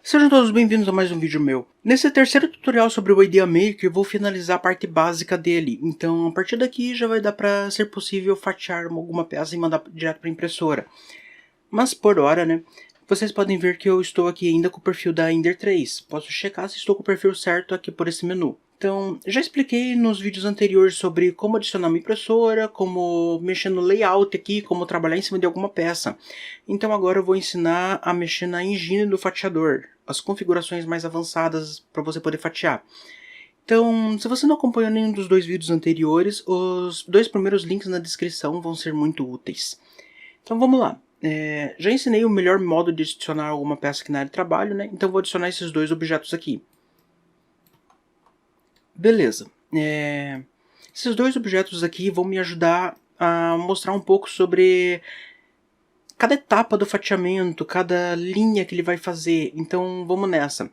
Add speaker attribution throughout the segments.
Speaker 1: Sejam todos bem-vindos a mais um vídeo meu. Nesse terceiro tutorial sobre o Idea Maker, vou finalizar a parte básica dele. Então, a partir daqui já vai dar para ser possível fatiar alguma peça e mandar direto para a impressora. Mas por hora, né, vocês podem ver que eu estou aqui ainda com o perfil da Ender 3. Posso checar se estou com o perfil certo aqui por esse menu. Então, já expliquei nos vídeos anteriores sobre como adicionar uma impressora, como mexer no layout aqui, como trabalhar em cima de alguma peça. Então agora eu vou ensinar a mexer na engine do fatiador, as configurações mais avançadas para você poder fatiar. Então, se você não acompanhou nenhum dos dois vídeos anteriores, os dois primeiros links na descrição vão ser muito úteis. Então vamos lá. Já ensinei o melhor modo de adicionar alguma peça aqui na área de trabalho, né? Então vou adicionar esses dois objetos aqui. Beleza. Esses dois objetos aqui vão me ajudar a mostrar um pouco sobre cada etapa do fatiamento, cada linha que ele vai fazer. Então vamos nessa.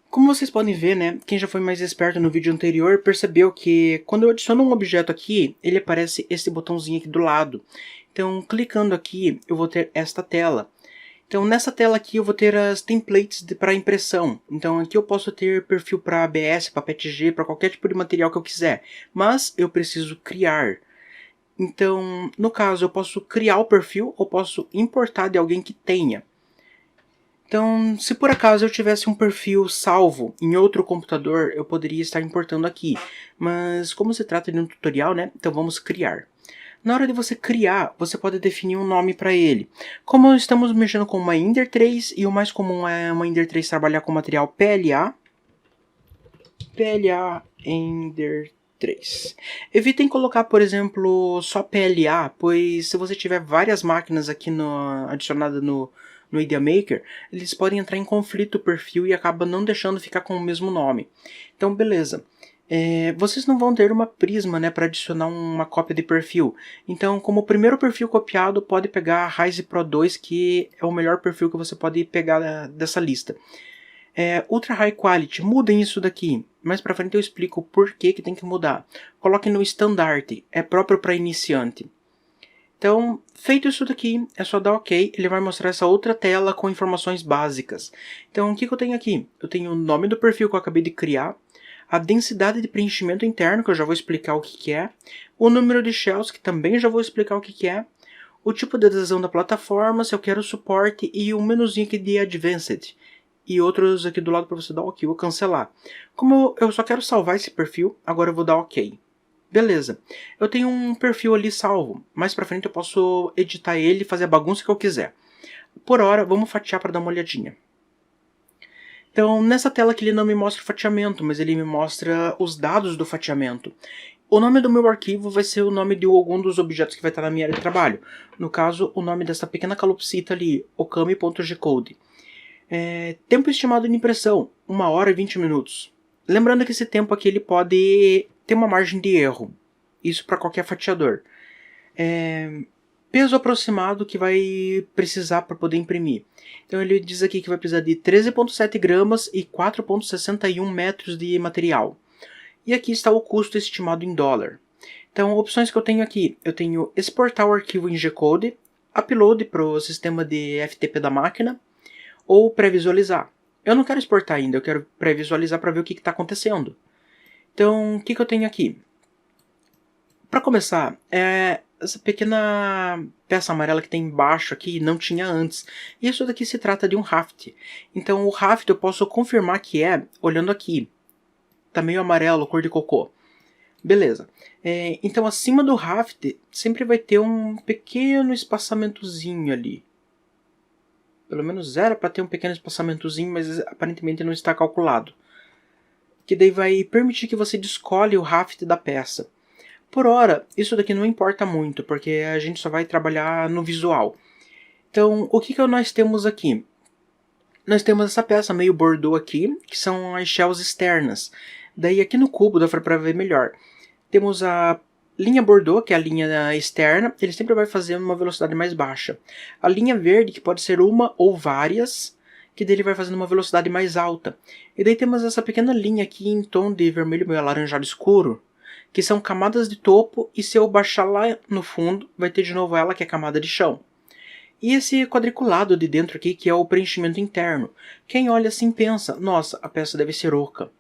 Speaker 1: Como vocês podem ver, né, quem já foi mais esperto no vídeo anterior percebeu que quando eu adiciono um objeto aqui, ele aparece esse botãozinho aqui do lado. Então clicando aqui eu vou ter esta tela. Então nessa tela aqui eu vou ter as templates para impressão. Então aqui eu posso ter perfil para ABS, para PETG, para qualquer tipo de material que eu quiser. Mas eu preciso criar. Então no caso eu posso criar o perfil ou posso importar de alguém que tenha. Então se por acaso eu tivesse um perfil salvo em outro computador, eu poderia estar importando aqui. Mas como se trata de um tutorial, né? Então vamos criar. Na hora de você criar, você pode definir um nome para ele. Como estamos mexendo com uma Ender 3 e o mais comum é uma Ender 3 trabalhar com material PLA Ender 3. Evitem colocar, por exemplo, só PLA, pois se você tiver várias máquinas aqui adicionadas no Idea Maker, eles podem entrar em conflito o perfil e acaba não deixando ficar com o mesmo nome. Então, beleza. Vocês não vão ter uma prisma, né, para adicionar uma cópia de perfil. Então, como o primeiro perfil copiado, pode pegar a Ryze Pro 2, que é o melhor perfil que você pode pegar dessa lista. Ultra High Quality, mudem isso daqui. Mais pra frente eu explico o porquê que tem que mudar. Coloquem no Standard, é próprio para iniciante. Então, feito isso daqui, é só dar OK, ele vai mostrar essa outra tela com informações básicas. Então, o que eu tenho aqui? Eu tenho o nome do perfil que eu acabei de criar, a densidade de preenchimento interno, que eu já vou explicar o que é, o número de shells, que também já vou explicar o que é, o tipo de adesão da plataforma, se eu quero suporte, e um menuzinho aqui de Advanced, e outros aqui do lado para você dar OK ou cancelar. Como eu só quero salvar esse perfil, agora eu vou dar OK. Beleza, eu tenho um perfil ali salvo, mais pra frente eu posso editar ele e fazer a bagunça que eu quiser. Por hora, vamos fatiar para dar uma olhadinha. Então, nessa tela aqui ele não me mostra o fatiamento, mas ele me mostra os dados do fatiamento. O nome do meu arquivo vai ser o nome de algum dos objetos que vai estar na minha área de trabalho. No caso, o nome dessa pequena calopsita ali, okami.gcode. Tempo estimado de impressão, 1 hora e 20 minutos. Lembrando que esse tempo aqui ele pode ter uma margem de erro. Isso para qualquer fatiador. Peso aproximado que vai precisar para poder imprimir. Então ele diz aqui que vai precisar de 13,7 gramas e 4,61 metros de material. E aqui está o custo estimado em dólar. Então opções que eu tenho aqui. Eu tenho exportar o arquivo em G-Code, upload para o sistema de FTP da máquina, ou pré-visualizar. Eu não quero exportar ainda, eu quero pré-visualizar para ver o que está acontecendo. Então o que eu tenho aqui? Para começar, essa pequena peça amarela que tem embaixo aqui não tinha antes. Isso daqui se trata de um raft. Então o raft eu posso confirmar que olhando aqui. Tá meio amarelo, cor de cocô. Beleza. Então acima do raft sempre vai ter um pequeno espaçamentozinho ali. Pelo menos era para ter um pequeno espaçamentozinho, mas aparentemente não está calculado. Que daí vai permitir que você descole o raft da peça. Por hora, isso daqui não importa muito, porque a gente só vai trabalhar no visual. Então, o que nós temos aqui? Nós temos essa peça meio bordô aqui, que são as shells externas. Daí aqui no cubo dá para ver melhor. Temos a linha bordô, que é a linha externa, ele sempre vai fazer uma velocidade mais baixa. A linha verde, que pode ser uma ou várias, que dele vai fazendo uma velocidade mais alta. E daí temos essa pequena linha aqui em tom de vermelho meio alaranjado escuro, que são camadas de topo, e se eu baixar lá no fundo, vai ter de novo ela, que é camada de chão. E esse quadriculado de dentro aqui, que é o preenchimento interno. Quem olha assim pensa, nossa, a peça deve ser oca.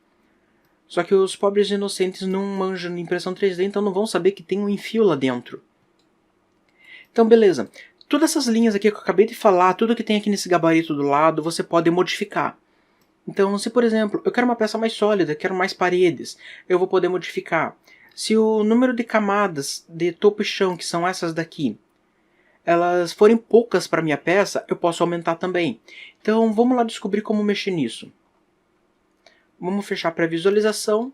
Speaker 1: Só que os pobres inocentes não manjam de impressão 3D, então não vão saber que tem um enfio lá dentro. Então beleza, todas essas linhas aqui que eu acabei de falar, tudo que tem aqui nesse gabarito do lado, você pode modificar. Então, se por exemplo, eu quero uma peça mais sólida, quero mais paredes, eu vou poder modificar. Se o número de camadas de topo e chão, que são essas daqui, elas forem poucas para minha peça, eu posso aumentar também. Então, vamos lá descobrir como mexer nisso. Vamos fechar para visualização.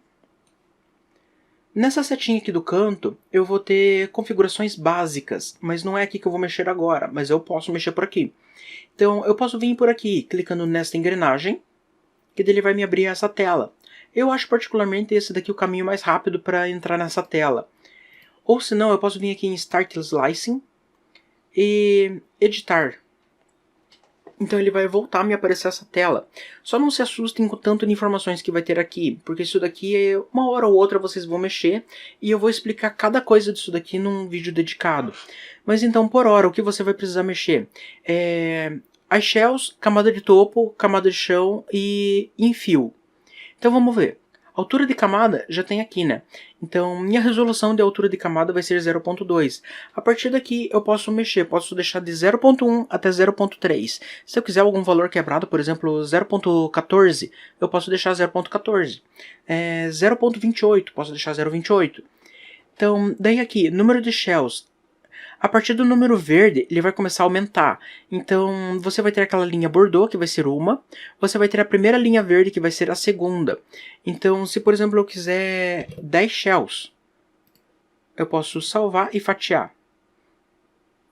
Speaker 1: Nessa setinha aqui do canto, eu vou ter configurações básicas, mas não é aqui que eu vou mexer agora, mas eu posso mexer por aqui. Então, eu posso vir por aqui, clicando nesta engrenagem, que ele vai me abrir essa tela. Eu acho particularmente esse daqui o caminho mais rápido para entrar nessa tela. Ou se não, eu posso vir aqui em Start Slicing e editar. Então ele vai voltar a me aparecer essa tela. Só não se assustem com tanto de informações que vai ter aqui, porque isso daqui uma hora ou outra vocês vão mexer e eu vou explicar cada coisa disso daqui num vídeo dedicado. Mas então, por hora, o que você vai precisar mexer é as shells, camada de topo, camada de chão e enfio. Então vamos ver. Altura de camada já tem aqui, né? Então minha resolução de altura de camada vai ser 0.2. A partir daqui eu posso mexer, posso deixar de 0.1 até 0.3. Se eu quiser algum valor quebrado, por exemplo 0.14, eu posso deixar 0.14. 0.28, posso deixar 0.28. Então daí aqui, número de shells. A partir do número verde, ele vai começar a aumentar. Então, você vai ter aquela linha bordô, que vai ser uma. Você vai ter a primeira linha verde, que vai ser a segunda. Então, se por exemplo eu quiser 10 shells, eu posso salvar e fatiar.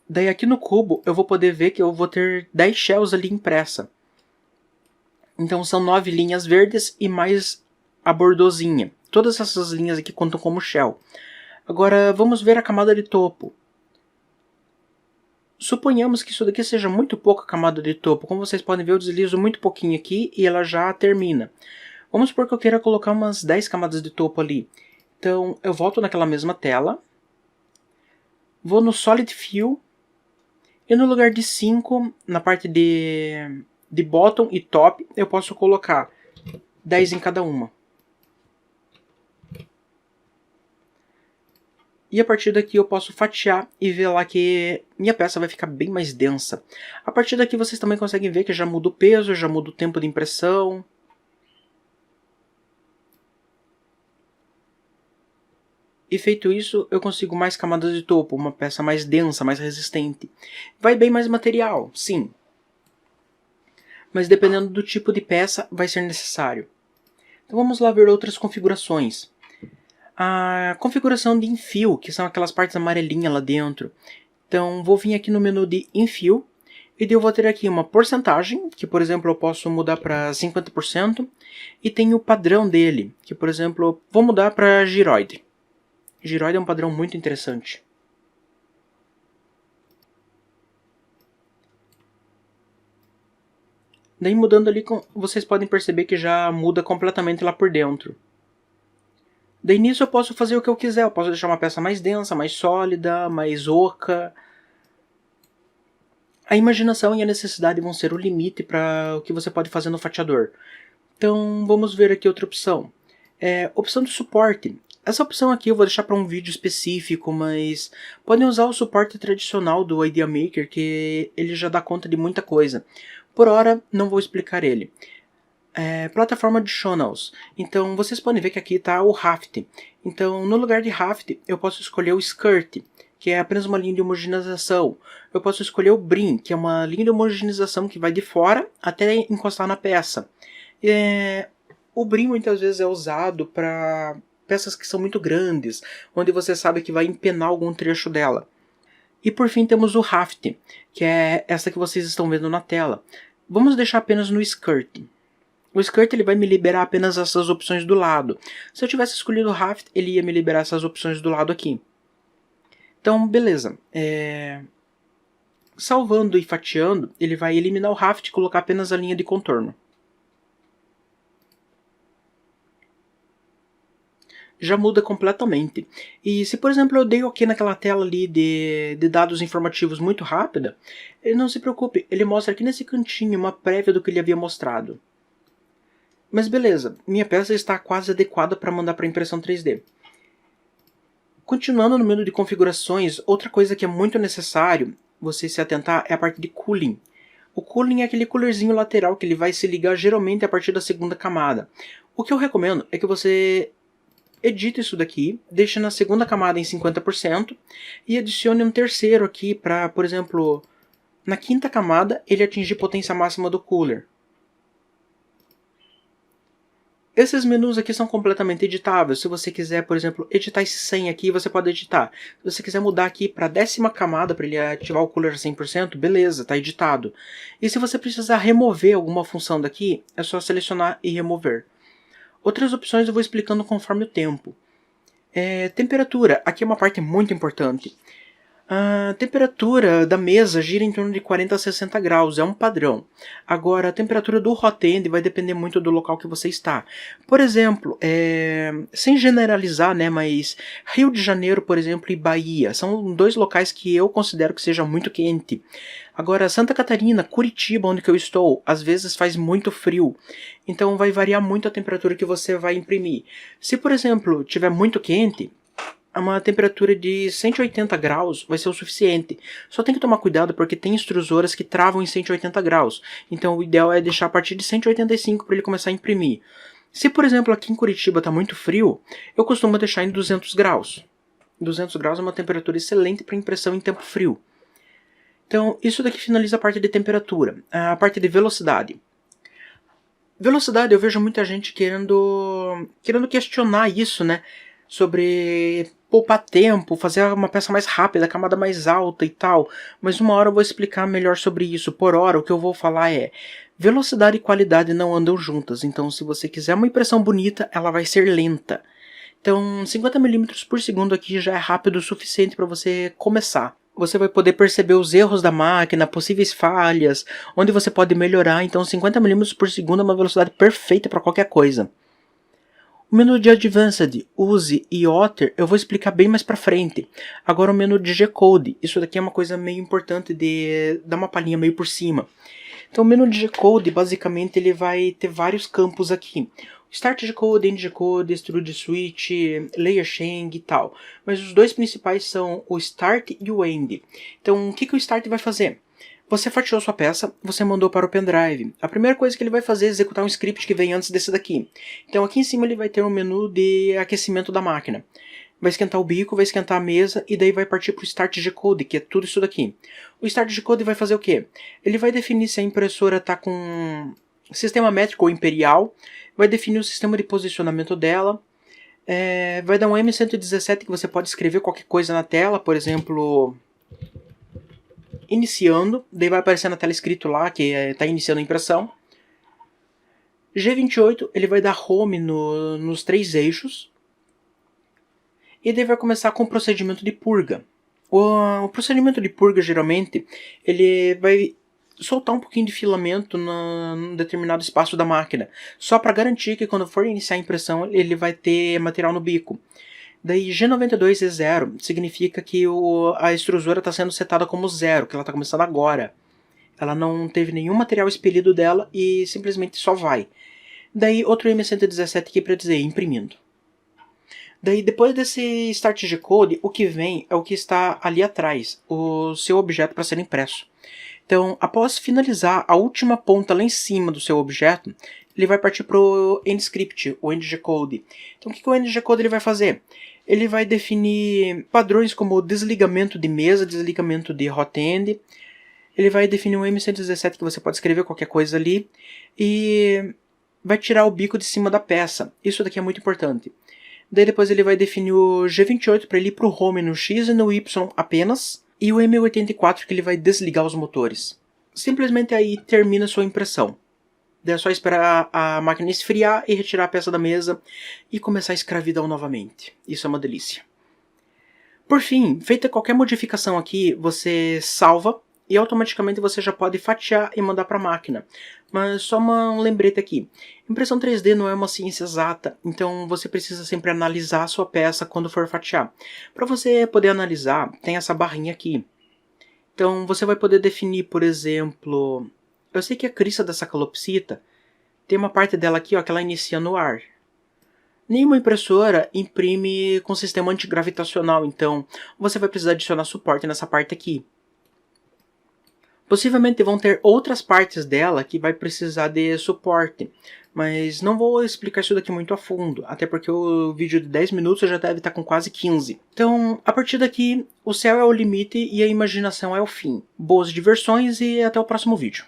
Speaker 1: Daí aqui no cubo, eu vou poder ver que eu vou ter 10 shells ali impressa. Então, são 9 linhas verdes e mais a bordozinha. Todas essas linhas aqui contam como shell. Agora, vamos ver a camada de topo. Suponhamos que isso daqui seja muito pouca camada de topo. Como vocês podem ver, eu deslizo muito pouquinho aqui e ela já termina. Vamos supor que eu queira colocar umas 10 camadas de topo ali. Então, eu volto naquela mesma tela. Vou no Solid Fill. E no lugar de 5, na parte de bottom e top, eu posso colocar 10 em cada uma. E a partir daqui eu posso fatiar e ver lá que minha peça vai ficar bem mais densa. A partir daqui vocês também conseguem ver que já muda o peso, já muda o tempo de impressão. E feito isso, eu consigo mais camadas de topo, uma peça mais densa, mais resistente. Vai bem mais material, sim. Mas dependendo do tipo de peça, vai ser necessário. Então vamos lá ver outras configurações. A configuração de enfio, que são aquelas partes amarelinhas lá dentro. Então vou vir aqui no menu de enfio, e eu vou ter aqui uma porcentagem, que por exemplo eu posso mudar para 50%, e tem o padrão dele, que por exemplo vou mudar para giroide. Giroide é um padrão muito interessante. Daí mudando ali, vocês podem perceber que já muda completamente lá por dentro. Daí nisso eu posso fazer o que eu quiser, eu posso deixar uma peça mais densa, mais sólida, mais oca. A imaginação e a necessidade vão ser o limite para o que você pode fazer no fatiador. Então vamos ver aqui outra opção. Opção de suporte. Essa opção aqui eu vou deixar para um vídeo específico, mas podem usar o suporte tradicional do Idea Maker, que ele já dá conta de muita coisa. Por hora, não vou explicar ele. Plataforma de channels. Então vocês podem ver que aqui está o Raft. Então no lugar de Raft eu posso escolher o Skirt, que é apenas uma linha de homogeneização. Eu posso escolher o Brim, que é uma linha de homogeneização que vai de fora até encostar na peça. O Brim muitas vezes é usado para peças que são muito grandes, onde você sabe que vai empenar algum trecho dela. E por fim temos o Raft, que é essa que vocês estão vendo na tela. Vamos deixar apenas no Skirt. O Skirt ele vai me liberar apenas essas opções do lado. Se eu tivesse escolhido o Raft, ele ia me liberar essas opções do lado aqui. Então, beleza. Salvando e fatiando, ele vai eliminar o Raft e colocar apenas a linha de contorno. já muda completamente. E se, por exemplo, eu dei OK naquela tela ali de dados informativos muito rápida, ele não se preocupe, ele mostra aqui nesse cantinho uma prévia do que ele havia mostrado. Mas beleza, minha peça está quase adequada para mandar para impressão 3D. Continuando no menu de configurações, outra coisa que é muito necessário você se atentar é a parte de cooling. O cooling é aquele coolerzinho lateral que ele vai se ligar geralmente a partir da segunda camada. O que eu recomendo é que você edite isso daqui, deixe na segunda camada em 50% e adicione um terceiro aqui para, por exemplo, na quinta camada ele atingir potência máxima do cooler. Esses menus aqui são completamente editáveis. Se você quiser, por exemplo, editar esse 100 aqui, você pode editar. Se você quiser mudar aqui para a 10ª camada para ele ativar o cooler 100%, beleza, está editado. E se você precisar remover alguma função daqui, é só selecionar e remover. Outras opções eu vou explicando conforme o tempo. Temperatura, aqui é uma parte muito importante. A temperatura da mesa gira em torno de 40 a 60 graus, é um padrão. Agora, a temperatura do hot end vai depender muito do local que você está. Por exemplo, sem generalizar, né, mas Rio de Janeiro, por exemplo, e Bahia, são dois locais que eu considero que seja muito quente. Agora, Santa Catarina, Curitiba, onde que eu estou, às vezes faz muito frio. Então vai variar muito a temperatura que você vai imprimir. Se, por exemplo, tiver muito quente, uma temperatura de 180 graus vai ser o suficiente. Só tem que tomar cuidado porque tem extrusoras que travam em 180 graus. Então o ideal é deixar a partir de 185 para ele começar a imprimir. Se, por exemplo, aqui em Curitiba está muito frio, eu costumo deixar em 200 graus. 200 graus é uma temperatura excelente para impressão em tempo frio. Então isso daqui finaliza a parte de temperatura. A parte de velocidade. Velocidade, eu vejo muita gente querendo questionar isso, né? Sobre poupar tempo, fazer uma peça mais rápida, camada mais alta e tal. Mas uma hora eu vou explicar melhor sobre isso. Por hora, o que eu vou falar é: velocidade e qualidade não andam juntas. Então, se você quiser uma impressão bonita, ela vai ser lenta. Então, 50 mm por segundo aqui já é rápido o suficiente para você começar. Você vai poder perceber os erros da máquina, possíveis falhas, onde você pode melhorar. Então 50 mm por segundo é uma velocidade perfeita para qualquer coisa. O menu de Advanced, Use e Otter eu vou explicar bem mais pra frente. Agora o menu de G-Code, isso daqui é uma coisa meio importante de dar uma palhinha meio por cima. Então o menu de G-Code, basicamente, ele vai ter vários campos aqui. Start G-Code, End G-Code, Extrude Switch, Layer Change e tal. Mas os dois principais são o Start e o End. Então o que o Start vai fazer? Você fatiou sua peça, você mandou para o pendrive. A primeira coisa que ele vai fazer é executar um script que vem antes desse daqui. Então aqui em cima ele vai ter um menu de aquecimento da máquina. Vai esquentar o bico, vai esquentar a mesa e daí vai partir para o Start G-Code, que é tudo isso daqui. O Start G-Code vai fazer o quê? Ele vai definir se a impressora está com sistema métrico ou imperial, vai definir o sistema de posicionamento dela, vai dar um M117 que você pode escrever qualquer coisa na tela, por exemplo, iniciando, daí vai aparecer na tela escrito lá que está iniciando a impressão. G28 ele vai dar home nos 3 eixos. E daí vai começar com o procedimento de purga. O procedimento de purga geralmente ele vai soltar um pouquinho de filamento num determinado espaço da máquina, só para garantir que quando for iniciar a impressão ele vai ter material no bico. Daí G92 é 0, significa que a extrusora está sendo setada como 0, que ela está começando agora. Ela não teve nenhum material expelido dela e simplesmente só vai. Daí outro M117 aqui para dizer imprimindo. Daí depois desse Start G-Code, o que vem é o que está ali atrás, o seu objeto para ser impresso. Então, após finalizar a última ponta lá em cima do seu objeto, ele vai partir para o EndScript, o EndG-Code. Então o que o EndG-Code ele vai fazer? Ele vai definir padrões como desligamento de mesa, desligamento de hot end. Ele vai definir um M117 que você pode escrever qualquer coisa ali. E vai tirar o bico de cima da peça. Isso daqui é muito importante. Daí depois ele vai definir o G28 para ele ir para o home no X e no Y apenas. E o M84 que ele vai desligar os motores. Simplesmente aí termina a sua impressão. Daí é só esperar a máquina esfriar e retirar a peça da mesa e começar a escravidão novamente. Isso é uma delícia. Por fim, feita qualquer modificação aqui, você salva e automaticamente você já pode fatiar e mandar para a máquina. Mas só um lembrete aqui, impressão 3D não é uma ciência exata, então você precisa sempre analisar a sua peça quando for fatiar. Para você poder analisar, tem essa barrinha aqui. Então você vai poder definir, por exemplo, eu sei que a crista dessa calopsita tem uma parte dela aqui, ó, que ela inicia no ar. Nenhuma impressora imprime com sistema antigravitacional, então você vai precisar adicionar suporte nessa parte aqui. Possivelmente vão ter outras partes dela que vai precisar de suporte, mas não vou explicar isso daqui muito a fundo, até porque o vídeo de 10 minutos já deve estar com quase 15. Então, a partir daqui, o céu é o limite e a imaginação é o fim. Boas diversões e até o próximo vídeo.